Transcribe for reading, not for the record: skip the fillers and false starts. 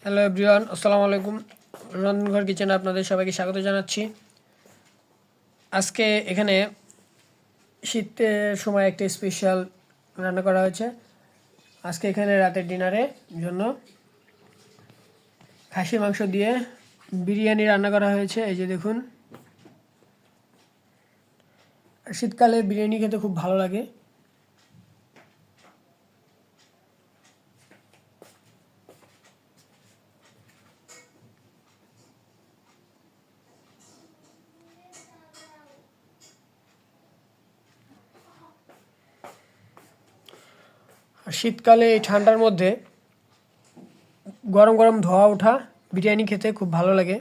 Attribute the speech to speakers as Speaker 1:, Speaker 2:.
Speaker 1: Hello everyone, আসসালামু আলাইকুম। রন্ধনঘর কিচেনে আপনাদের সবাইকে স্বাগত জানাচ্ছি। আজকে এখানে শীতের সময় একটা স্পেশাল রান্না করা হয়েছে। আজকে এখানে রাতের ডিনারে জন্য খাসির মাংস দিয়ে বিরিয়ানি রান্না করা হয়েছে। এই যে দেখুন, শীতকালে বিরিয়ানি খেতে খুব ভালো লাগে। আর শীতকালে এই ঠান্ডার মধ্যে গরম গরম ধোয়া ওঠা বিরিয়ানি খেতে খুব ভালো লাগে।